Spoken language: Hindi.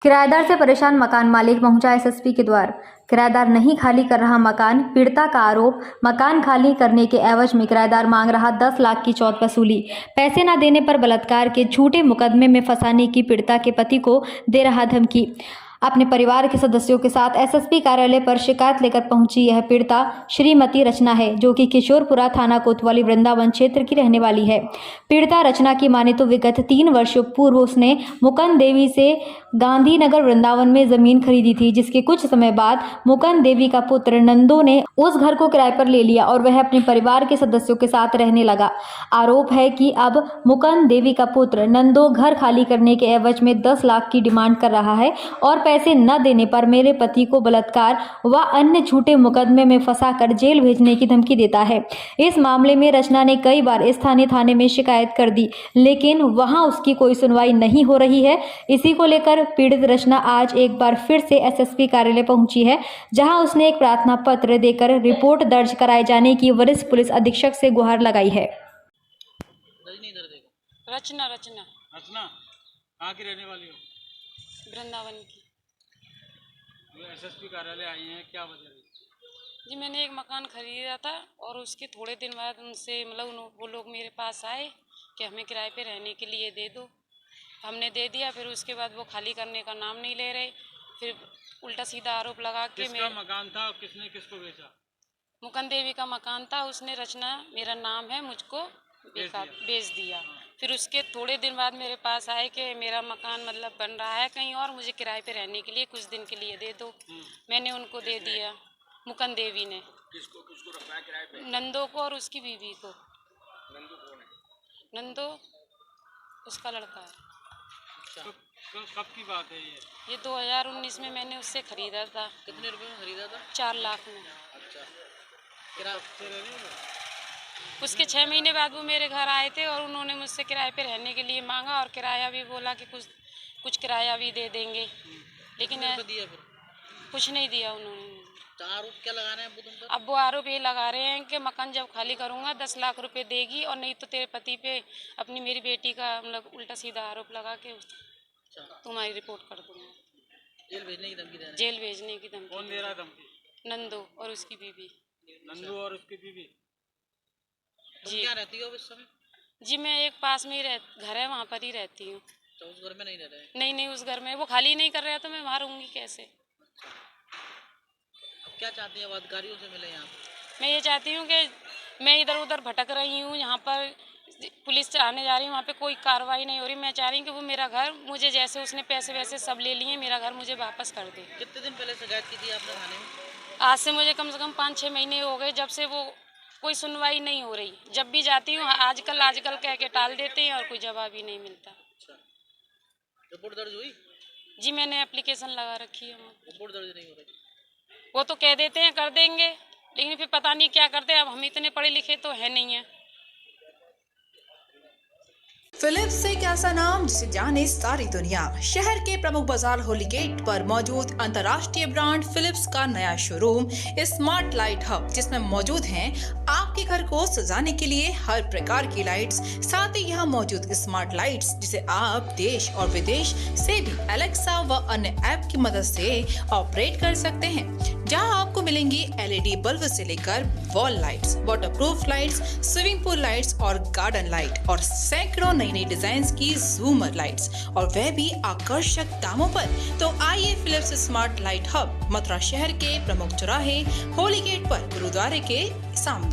किराएदार से परेशान मकान मालिक पहुंचा एसएसपी के द्वार। किराएदार नहीं खाली कर रहा मकान, पीड़िता का आरोप। मकान खाली करने के एवज में किराएदार मांग रहा 10 लाख की चौथ वसूली। पैसे न देने पर बलात्कार के झूठे मुकदमे में फंसाने की पीड़िता के पति को दे रहा धमकी। अपने परिवार के सदस्यों के साथ एसएसपी कार्यालय पर शिकायत लेकर पहुंची यह पीड़िता श्रीमती रचना है, जो कि किशोरपुरा थाना कोतवाली वृंदावन क्षेत्र की रहने वाली है। पीड़िता रचना की माने तो विगत 3 वर्षों पूर्व उसने मुकंद देवी से गांधीनगर वृंदावन में जमीन खरीदी थी, जिसके कुछ समय बाद मुकंद देवी का पुत्र नंदो ने उस घर को किराए पर ले लिया और वह अपने परिवार के सदस्यों के साथ रहने लगा। आरोप है कि अब मुकंद देवी का पुत्र नंदो घर खाली करने के एवज में 10 लाख की डिमांड कर रहा है और पैसे न देने पर मेरे पति को बलात्कार व अन्य झूठे मुकदमे में फंसाकर जेल भेजने की धमकी देता है। इस मामले में रचना ने कई बार स्थानीय थाने में शिकायत कर दी, लेकिन वहां उसकी कोई सुनवाई नहीं हो रही है। इसी को लेकर पीड़ित रचना आज एक बार फिर से एसएसपी कार्यालय पहुंची है, जहां उसने एक प्रार्थना पत्र देकर रिपोर्ट दर्ज कराए जाने की वरिष्ठ पुलिस अधीक्षक से गुहार लगाई है। रचना रचना रचना कहाँ की रहने वाली हो? वृंदावन की। एसएसपी कार्यालय आई हैं, क्या वजह है? जी मैंने एक मकान खरीदा था और उसके थोड़े दिन बाद उनसे वो लोग मेरे पास आए कि हमें किराए पे रहने के लिए दे दो। हमने दे दिया, फिर उसके बाद वो खाली करने का नाम नहीं ले रहे। फिर उल्टा सीधा आरोप लगा के किसका मकान था और किसने किसको बेचा? मुकंद देवी का मकान था, उसने रचना मेरा नाम है मुझको बेच दिया। फिर उसके थोड़े दिन बाद मेरे पास आए कि मेरा मकान बन रहा है कहीं और, मुझे किराए पे रहने के लिए कुछ दिन के लिए दे दो। मैंने उनको दे दिया। मुकंद देवी ने किसको किसको रखा है किराए पे? नंदो को और उसकी बीवी को। नंदू कौन है? नंदो उसका लड़का है। तो कब की बात है ये? ये 2019 में मैंने उससे खरीदा था। कितने रुपए में खरीदा था? 4 लाख में। अच्छा। उसके 6 महीने बाद वो मेरे घर आए थे और उन्होंने मुझसे किराए पे रहने के लिए मांगा और किराया भी बोला कि कुछ किराया भी दे देंगे, लेकिन दिया फिर? कुछ नहीं दिया उन्होंने। तो आरोप क्या लगा रहे हैं वो तुम पर? अब वो आरोप ये लगा रहे हैं कि मकान जब खाली करूंगा 10 लाख रुपए देगी और नहीं तो तेरे पति पे मेरी बेटी का उल्टा सीधा आरोप लगा के तुम्हारी रिपोर्ट कर दूंगा। जेल भेजने की धमकी दे रहे हैं? जेल भेजने की धमकी। कौन दे रहा है धमकी? नंदो और उसकी बीवी। नंदू और उसकी बीवी। तुम क्या रहती हो इस समय? जी मैं एक पास में ही घर है, वहाँ पर ही रहती हूँ। तो उस घर में नहीं रह रहे? नहीं, उस घर में वो खाली नहीं कर रहा है तो मैं वहाँ रहूँगी कैसे? अब क्या चाहती हैं? अधिकारियों से मिले यहाँ? मैं ये चाहती हूँ कि मैं इधर उधर भटक रही हूँ, यहाँ पर पुलिस आने जा रही हूँ, वहाँ पे कोई कार्रवाई नहीं हो रही। मैं चाह रही हूँ कि वो मेरा घर, मुझे जैसे उसने पैसे वैसे सब ले लिए, मेरा घर मुझे वापस कर दे। कितने दिन पहले शिकायत की थी आपने थाने में? आज से मुझे कम से कम 5-6 महीने हो गए, जब से वो कोई सुनवाई नहीं हो रही। जब भी जाती हूँ आजकल कह के टाल देते हैं और कोई जवाब ही नहीं मिलता। अच्छा। रिपोर्ट दर्ज हुई? जी मैंने एप्लीकेशन लगा रखी है। रिपोर्ट दर्ज नहीं हो रही? वो तो कह देते हैं कर देंगे, लेकिन फिर पता नहीं क्या करते हैं। अब हम इतने पढ़े लिखे तो है नहीं है। फिलिप्स एक ऐसा नाम जिसे जाने सारी दुनिया। शहर के प्रमुख बाजार होली गेट पर मौजूद अंतर्राष्ट्रीय ब्रांड फिलिप्स का नया शोरूम स्मार्ट लाइट हब, जिसमें मौजूद हैं आपके घर को सजाने के लिए हर प्रकार की लाइट्स। साथ ही यहाँ मौजूद स्मार्ट लाइट्स जिसे आप देश और विदेश से भी एलेक्सा व अन्य ऐप की मदद से ऑपरेट कर सकते हैं, जहाँ आपको मिलेंगी LED बल्ब से लेकर wall lights, waterproof lights, swimming pool lights और गार्डन लाइट और सैकड़ों नई डिजाइन की जूमर लाइट्स, और वह भी आकर्षक दामों पर। तो आइए Philips smart light hub, Mathura शहर के प्रमुख चौराहे होली गेट पर गुरुद्वारे के सामने।